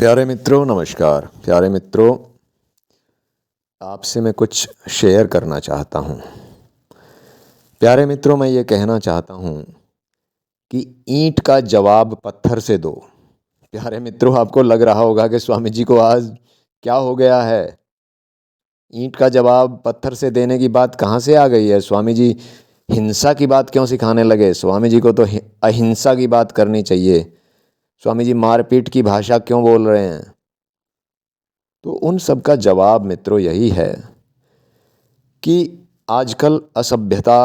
प्यारे मित्रों नमस्कार। प्यारे मित्रों, आपसे मैं कुछ शेयर करना चाहता हूँ। प्यारे मित्रों, मैं ये कहना चाहता हूँ कि ईंट का जवाब पत्थर से दो। प्यारे मित्रों, आपको लग रहा होगा कि स्वामी जी को आज क्या हो गया है। ईंट का जवाब पत्थर से देने की बात कहाँ से आ गई है। स्वामी जी हिंसा की बात क्यों सिखाने लगे। स्वामी जी को तो अहिंसा की बात करनी चाहिए। स्वामी जी मारपीट की भाषा क्यों बोल रहे हैं। तो उन सब का जवाब मित्रों यही है कि आजकल असभ्यता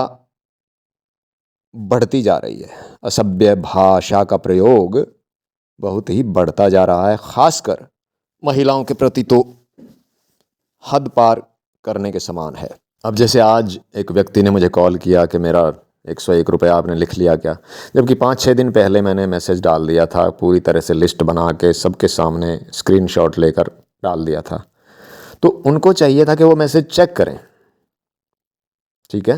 बढ़ती जा रही है। असभ्य भाषा का प्रयोग बहुत ही बढ़ता जा रहा है, खासकर महिलाओं के प्रति तो हद पार करने के समान है। अब जैसे आज एक व्यक्ति ने मुझे कॉल किया कि मेरा 101 रुपये आपने लिख लिया क्या, जबकि 5-6 दिन पहले मैंने मैसेज डाल दिया था, पूरी तरह से लिस्ट बना के सबके सामने स्क्रीनशॉट लेकर डाल दिया था। तो उनको चाहिए था कि वो मैसेज चेक करें, ठीक है,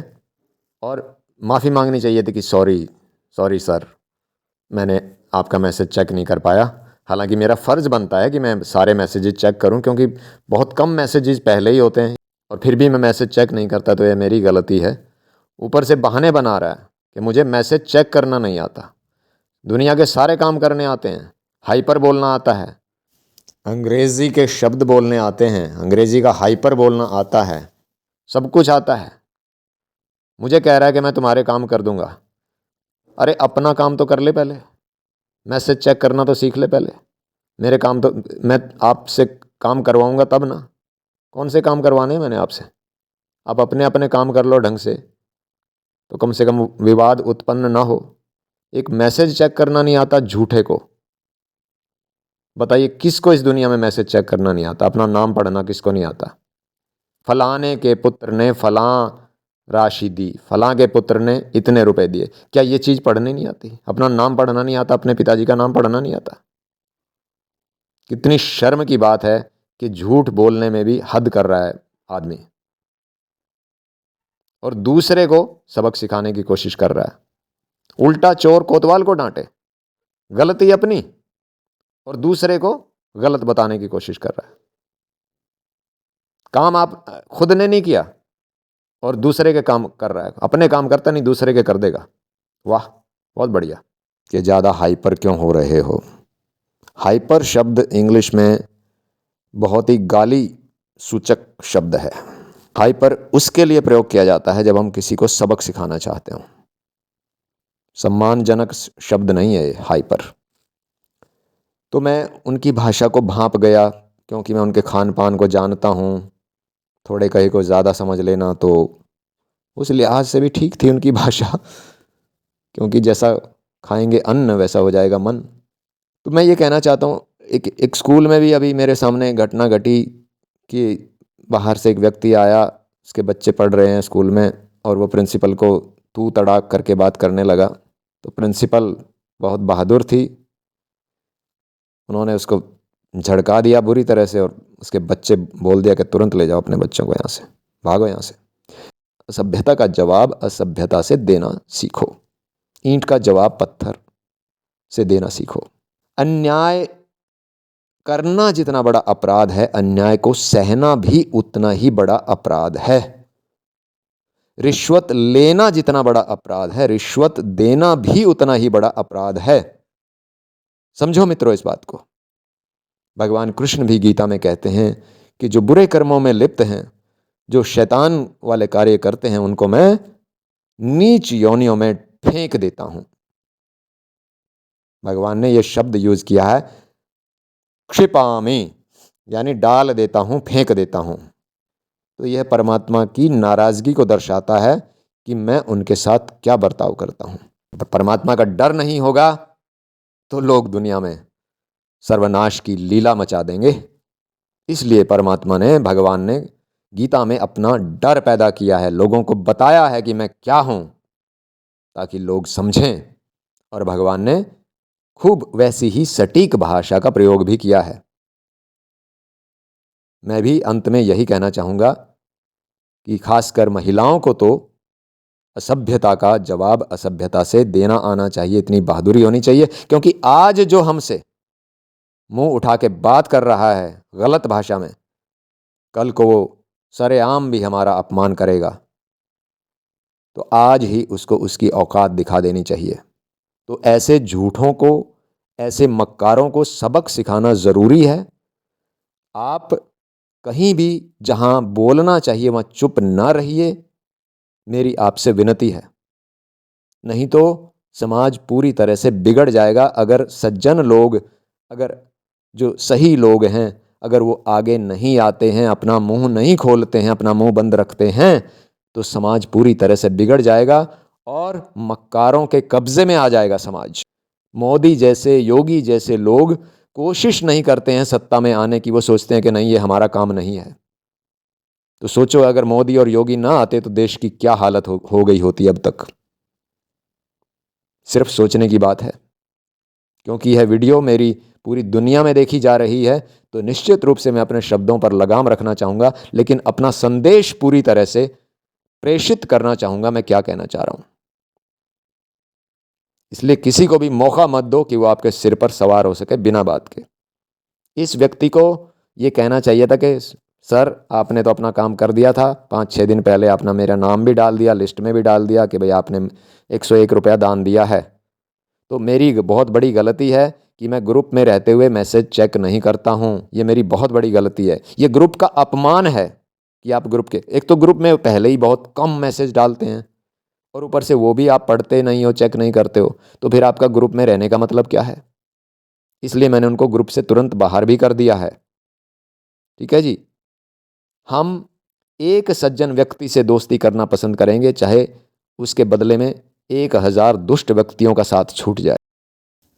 और माफ़ी मांगनी चाहिए थी कि सॉरी सर, मैंने आपका मैसेज चेक नहीं कर पाया। हालांकि मेरा फ़र्ज़ बनता है कि मैं सारे मैसेजेस चेक करूं, क्योंकि बहुत कम मैसेजेस पहले ही होते हैं और फिर भी मैं मैसेज चेक नहीं करता, तो ये मेरी गलती है। ऊपर से बहाने बना रहा है कि मुझे मैसेज चेक करना नहीं आता। दुनिया के सारे काम करने आते हैं, हाइपर बोलना आता है, अंग्रेज़ी के शब्द बोलने आते हैं, अंग्रेज़ी का हाइपर बोलना आता है, सब कुछ आता है। मुझे कह रहा है कि मैं तुम्हारे काम कर दूंगा। अरे अपना काम तो कर ले पहले, मैसेज चेक करना तो सीख ले पहले। मेरे काम तो मैं आपसे काम करवाऊंगा तब ना। कौन से काम करवाने हैं मैंने आपसे। आप अपने अपने काम कर लो ढंग से, तो कम से कम विवाद उत्पन्न ना हो। एक मैसेज चेक करना नहीं आता झूठे को। बताइए किसको इस दुनिया में मैसेज चेक करना नहीं आता। अपना नाम पढ़ना किसको नहीं आता। फलाने के पुत्र ने फलां राशि दी, फलां के पुत्र ने इतने रुपए दिए। क्या ये चीज़ पढ़नी नहीं आती। अपना नाम पढ़ना नहीं आता, अपने पिताजी का नाम पढ़ना नहीं आता। कितनी शर्म की बात है कि झूठ बोलने में भी हद कर रहा है आदमी, और दूसरे को सबक सिखाने की कोशिश कर रहा है। उल्टा चोर कोतवाल को डांटे, गलती अपनी, और दूसरे को गलत बताने की कोशिश कर रहा है। काम आप खुद ने नहीं किया और दूसरे के काम कर रहा है। अपने काम करता नहीं, दूसरे के कर देगा। वाह, बहुत बढ़िया। कि ज़्यादा हाइपर क्यों हो रहे हो। हाइपर शब्द इंग्लिश में बहुत ही गाली सूचक शब्द है। हाइपर उसके लिए प्रयोग किया जाता है जब हम किसी को सबक सिखाना चाहते हो। सम्मानजनक शब्द नहीं है ये हाइपर। तो मैं उनकी भाषा को भांप गया, क्योंकि मैं उनके खान पान को जानता हूँ। थोड़े कहीं को ज़्यादा समझ लेना तो उस लिहाज से भी ठीक थी उनकी भाषा, क्योंकि जैसा खाएंगे अन्न वैसा हो जाएगा मन। तो मैं ये कहना चाहता हूँ, एक स्कूल में भी अभी मेरे सामने घटना घटी कि बाहर से एक व्यक्ति आया, उसके बच्चे पढ़ रहे हैं स्कूल में, और वो प्रिंसिपल को तू तड़ाक करके बात करने लगा। तो प्रिंसिपल बहुत बहादुर थी, उन्होंने उसको झड़का दिया बुरी तरह से, और उसके बच्चे बोल दिया कि तुरंत ले जाओ अपने बच्चों को यहाँ से, भागो यहाँ से। असभ्यता का जवाब असभ्यता से देना सीखो। ईंट का जवाब पत्थर से देना सीखो। अन्याय करना जितना बड़ा अपराध है, अन्याय को सहना भी उतना ही बड़ा अपराध है। रिश्वत लेना जितना बड़ा अपराध है, रिश्वत देना भी उतना ही बड़ा अपराध है। समझो मित्रों इस बात को। भगवान कृष्ण भी गीता में कहते हैं कि जो बुरे कर्मों में लिप्त हैं, जो शैतान वाले कार्य करते हैं, उनको मैं नीच योनियों में फेंक देता हूं। भगवान ने यह शब्द यूज किया है, क्षिपामि, यानी डाल देता हूं, फेंक देता हूं। तो यह परमात्मा की नाराजगी को दर्शाता है कि मैं उनके साथ क्या बर्ताव करता हूं। परमात्मा का डर नहीं होगा तो लोग दुनिया में सर्वनाश की लीला मचा देंगे। इसलिए परमात्मा ने, भगवान ने गीता में अपना डर पैदा किया है, लोगों को बताया है कि मैं क्या हूं, ताकि लोग समझें। और भगवान ने खूब वैसी ही सटीक भाषा का प्रयोग भी किया है। मैं भी अंत में यही कहना चाहूँगा कि खासकर महिलाओं को तो असभ्यता का जवाब असभ्यता से देना आना चाहिए। इतनी बहादुरी होनी चाहिए, क्योंकि आज जो हमसे मुंह उठा के बात कर रहा है गलत भाषा में, कल को वो सरेआम भी हमारा अपमान करेगा, तो आज ही उसको उसकी औकात दिखा देनी चाहिए। तो ऐसे झूठों को, ऐसे मक्कारों को सबक सिखाना ज़रूरी है। आप कहीं भी जहां बोलना चाहिए वहां चुप ना रहिए, मेरी आपसे विनती है। नहीं तो समाज पूरी तरह से बिगड़ जाएगा। अगर सज्जन लोग, अगर जो सही लोग हैं, अगर वो आगे नहीं आते हैं, अपना मुंह नहीं खोलते हैं, अपना मुंह बंद रखते हैं, तो समाज पूरी तरह से बिगड़ जाएगा और मक्कारों के कब्जे में आ जाएगा समाज। मोदी जैसे, योगी जैसे लोग कोशिश नहीं करते हैं सत्ता में आने की। वो सोचते हैं कि नहीं, ये हमारा काम नहीं है। तो सोचो, अगर मोदी और योगी ना आते तो देश की क्या हालत हो गई होती अब तक। सिर्फ सोचने की बात है। क्योंकि यह वीडियो मेरी पूरी दुनिया में देखी जा रही है, तो निश्चित रूप से मैं अपने शब्दों पर लगाम रखना चाहूँगा, लेकिन अपना संदेश पूरी तरह से प्रेषित करना चाहूँगा मैं क्या कहना चाह रहा हूँ। इसलिए किसी को भी मौका मत दो कि वो आपके सिर पर सवार हो सके बिना बात के। इस व्यक्ति को ये कहना चाहिए था कि सर, आपने तो अपना काम कर दिया था, 5-6 दिन पहले आपने मेरा नाम भी डाल दिया, लिस्ट में भी डाल दिया कि भाई आपने 101 रुपया दान दिया है। तो मेरी बहुत बड़ी गलती है कि मैं ग्रुप में रहते हुए मैसेज चेक नहीं करता हूँ। ये मेरी बहुत बड़ी गलती है। ये ग्रुप का अपमान है कि आप ग्रुप के, एक तो ग्रुप में पहले ही बहुत कम मैसेज डालते हैं और ऊपर से वो भी आप पढ़ते नहीं हो, चेक नहीं करते हो, तो फिर आपका ग्रुप में रहने का मतलब क्या है। इसलिए मैंने उनको ग्रुप से तुरंत बाहर भी कर दिया है। ठीक है जी। हम एक सज्जन व्यक्ति से दोस्ती करना पसंद करेंगे, चाहे उसके बदले में 1000 दुष्ट व्यक्तियों का साथ छूट जाए।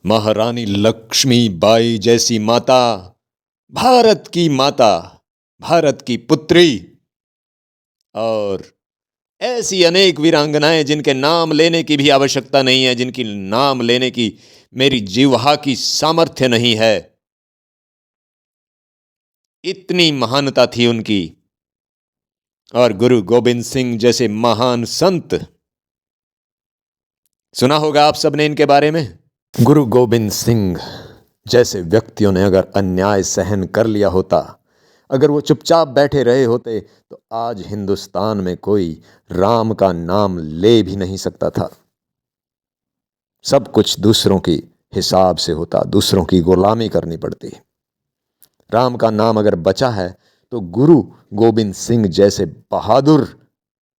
महारानी लक्ष्मीबाई जैसी माता, भारत की माता, भारत की पुत्री, और ऐसी अनेक वीरांगनाएं जिनके नाम लेने की भी आवश्यकता नहीं है, जिनकी नाम लेने की मेरी जिह्वा की सामर्थ्य नहीं है, इतनी महानता थी उनकी। और गुरु गोविंद सिंह जैसे महान संत, सुना होगा आप सबने इनके बारे में। गुरु गोविंद सिंह जैसे व्यक्तियों ने अगर अन्याय सहन कर लिया होता, अगर वो चुपचाप बैठे रहे होते, तो आज हिंदुस्तान में कोई राम का नाम ले भी नहीं सकता था। सब कुछ दूसरों की हिसाब से होता, दूसरों की गुलामी करनी पड़ती। राम का नाम अगर बचा है तो गुरु गोविंद सिंह जैसे बहादुर,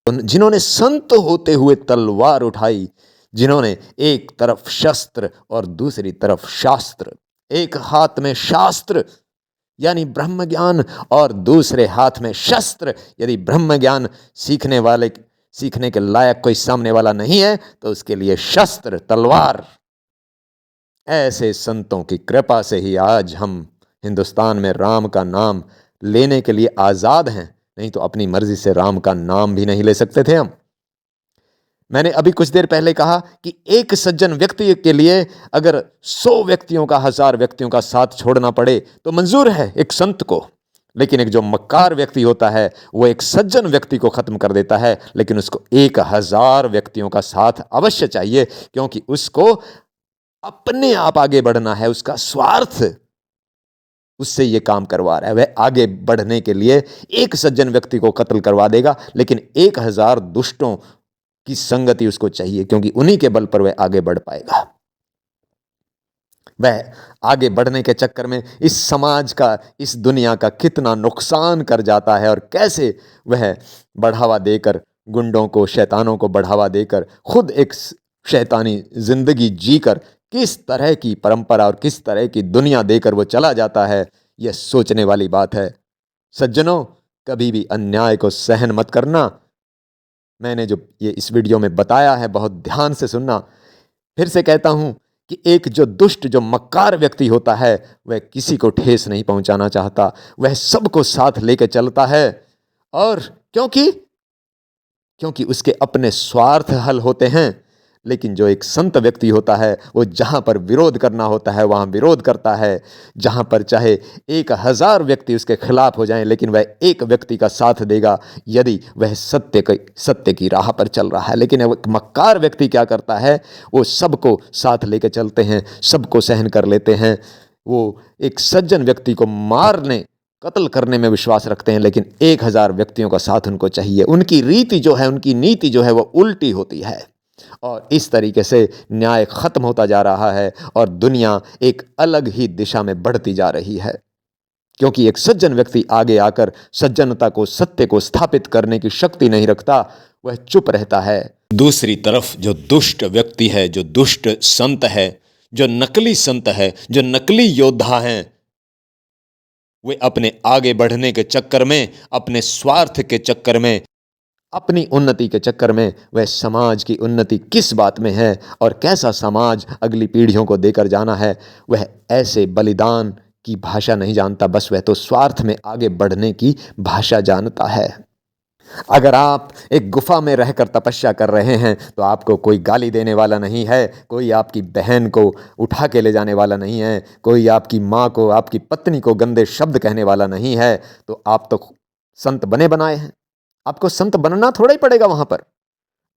जिन्होंने संत होते हुए तलवार उठाई, जिन्होंने एक तरफ शस्त्र और दूसरी तरफ शास्त्र, एक हाथ में शास्त्र यानी ब्रह्म ज्ञान और दूसरे हाथ में शस्त्र। यदि ब्रह्म ज्ञान सीखने के लायक कोई सामने वाला नहीं है तो उसके लिए शस्त्र, तलवार। ऐसे संतों की कृपा से ही आज हम हिंदुस्तान में राम का नाम लेने के लिए आज़ाद हैं, नहीं तो अपनी मर्जी से राम का नाम भी नहीं ले सकते थे हम। मैंने अभी कुछ देर पहले कहा कि एक सज्जन व्यक्ति के लिए अगर 100 व्यक्तियों का, 1000 व्यक्तियों का साथ छोड़ना पड़े तो मंजूर है एक संत को, लेकिन एक जो मक्कार व्यक्ति होता है वो एक सज्जन व्यक्ति को खत्म कर देता है, लेकिन उसको 1000 व्यक्तियों का साथ अवश्य चाहिए, क्योंकि उसको अपने आप आगे बढ़ना है। उसका स्वार्थ उससे ये काम करवा रहा है। वह आगे बढ़ने के लिए एक सज्जन व्यक्ति को कत्ल करवा देगा, लेकिन 1000 दुष्टों की संगति उसको चाहिए, क्योंकि उन्हीं के बल पर वह आगे बढ़ पाएगा। वह आगे बढ़ने के चक्कर में इस समाज का, इस दुनिया का कितना नुकसान कर जाता है, और कैसे वह बढ़ावा देकर गुंडों को, शैतानों को बढ़ावा देकर खुद एक शैतानी जिंदगी जीकर किस तरह की परंपरा और किस तरह की दुनिया देकर वो चला जाता है, यह सोचने वाली बात है। सज्जनों, कभी भी अन्याय को सहन मत करना। मैंने जो ये इस वीडियो में बताया है, बहुत ध्यान से सुनना। फिर से कहता हूं कि एक जो दुष्ट, जो मक्कार व्यक्ति होता है, वह किसी को ठेस नहीं पहुंचाना चाहता, वह सबको साथ लेकर चलता है। और क्योंकि उसके अपने स्वार्थ हल होते हैं। लेकिन जो एक संत व्यक्ति होता है, वो जहाँ पर विरोध करना होता है वहाँ विरोध करता है। जहाँ पर चाहे 1000 व्यक्ति उसके खिलाफ हो जाएं, लेकिन वह एक व्यक्ति का साथ देगा यदि वह सत्य की राह पर चल रहा है। लेकिन एक मक्कार व्यक्ति क्या करता है, वो सबको साथ लेकर चलते हैं, सबको सहन कर लेते हैं। वो एक सज्जन व्यक्ति को मारने, कत्ल करने में विश्वास रखते हैं, लेकिन 1000 व्यक्तियों का साथ उनको चाहिए। उनकी रीति जो है, उनकी नीति जो है वो उल्टी होती है, और इस तरीके से न्याय खत्म होता जा रहा है और दुनिया एक अलग ही दिशा में बढ़ती जा रही है, क्योंकि एक सज्जन व्यक्ति आगे आकर सज्जनता को, सत्य को स्थापित करने की शक्ति नहीं रखता, वह चुप रहता है। दूसरी तरफ जो दुष्ट व्यक्ति है, जो दुष्ट संत है, जो नकली संत है, जो नकली योद्धा हैं, वे अपने आगे बढ़ने के चक्कर में, अपने स्वार्थ के चक्कर में, अपनी उन्नति के चक्कर में, वह समाज की उन्नति किस बात में है और कैसा समाज अगली पीढ़ियों को देकर जाना है, वह ऐसे बलिदान की भाषा नहीं जानता, बस वह तो स्वार्थ में आगे बढ़ने की भाषा जानता है। अगर आप एक गुफा में रहकर तपस्या कर रहे हैं तो आपको कोई गाली देने वाला नहीं है, कोई आपकी बहन को उठा के ले जाने वाला नहीं है, कोई आपकी माँ को, आपकी पत्नी को गंदे शब्द कहने वाला नहीं है, तो आप तो संत बने बनाए हैं। आपको संत बनना थोड़ा ही पड़ेगा वहाँ पर,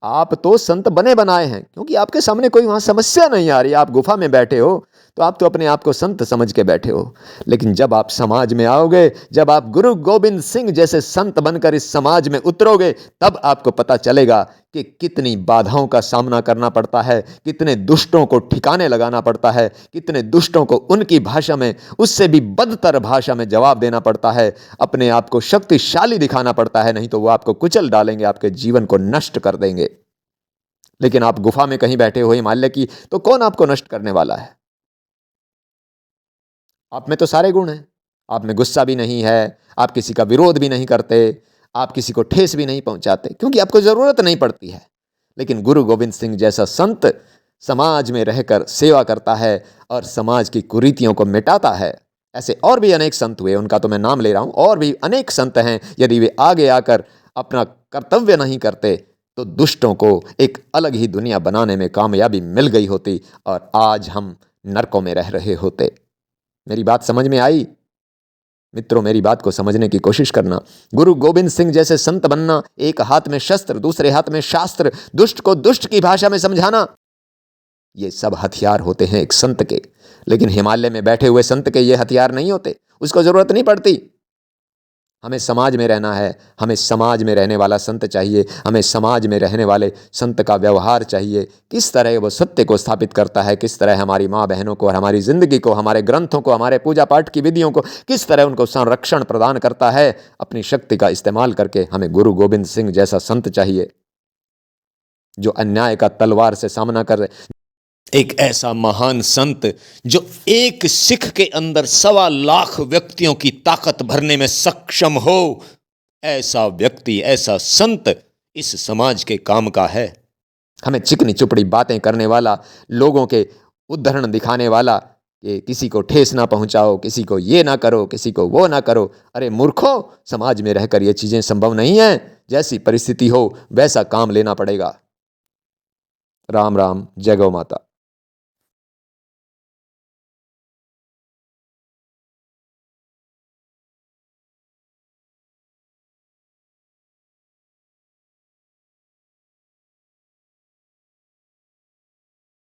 आप तो संत बने बनाए हैं, क्योंकि आपके सामने कोई वहाँ समस्या नहीं आ रही। आप गुफा में बैठे हो तो आप तो अपने आप को संत समझ के बैठे हो, लेकिन जब आप समाज में आओगे, जब आप गुरु गोविंद सिंह जैसे संत बनकर इस समाज में उतरोगे, तब आपको पता चलेगा कि कितनी बाधाओं का सामना करना पड़ता है, कितने दुष्टों को ठिकाने लगाना पड़ता है, कितने दुष्टों को उनकी भाषा में, उससे भी बदतर भाषा में जवाब देना पड़ता है, अपने आप को शक्तिशाली दिखाना पड़ता है, नहीं तो वो आपको कुचल डालेंगे, आपके जीवन को नष्ट कर देंगे। लेकिन आप गुफा में कहीं बैठे हो हिमालय की, तो कौन आपको नष्ट करने वाला है? आप में तो सारे गुण हैं, आप में गुस्सा भी नहीं है, आप किसी का विरोध भी नहीं करते, आप किसी को ठेस भी नहीं पहुंचाते, क्योंकि आपको जरूरत नहीं पड़ती है। लेकिन गुरु गोविंद सिंह जैसा संत समाज में रहकर सेवा करता है और समाज की कुरीतियों को मिटाता है। ऐसे और भी अनेक संत हुए, उनका तो मैं नाम ले रहा हूं, और भी अनेक संत हैं। यदि वे आगे आकर अपना कर्तव्य नहीं करते तो दुष्टों को एक अलग ही दुनिया बनाने में कामयाबी मिल गई होती और आज हम नरकों में रह रहे होते। मेरी बात समझ में आई? मित्रों, मेरी बात को समझने की कोशिश करना। गुरु गोविंद सिंह जैसे संत बनना, एक हाथ में शस्त्र, दूसरे हाथ में शास्त्र, दुष्ट को दुष्ट की भाषा में समझाना, ये सब हथियार होते हैं एक संत के। लेकिन हिमालय में बैठे हुए संत के ये हथियार नहीं होते, उसको जरूरत नहीं पड़ती। हमें समाज में रहना है, हमें समाज में रहने वाला संत चाहिए, हमें समाज में रहने वाले संत का व्यवहार चाहिए, किस तरह वो सत्य को स्थापित करता है, किस तरह हमारी माँ बहनों को और हमारी ज़िंदगी को, हमारे ग्रंथों को, हमारे पूजा पाठ की विधियों को किस तरह उनको संरक्षण प्रदान करता है। अपनी शक्ति का इस्तेमाल करके हमें गुरु गोविंद सिंह जैसा संत चाहिए, जो अन्याय का तलवार से सामना कर, एक ऐसा महान संत जो एक सिख के अंदर 1.25 लाख व्यक्तियों की ताकत भरने में सक्षम हो। ऐसा व्यक्ति, ऐसा संत इस समाज के काम का है। हमें चिकनी चुपड़ी बातें करने वाला, लोगों के उदाहरण दिखाने वाला कि किसी को ठेस ना पहुंचाओ, किसी को ये ना करो, किसी को वो ना करो, अरे मूर्खों, समाज में रहकर ये चीजें संभव नहीं है। जैसी परिस्थिति हो वैसा काम लेना पड़ेगा। राम राम, जय गौ माता।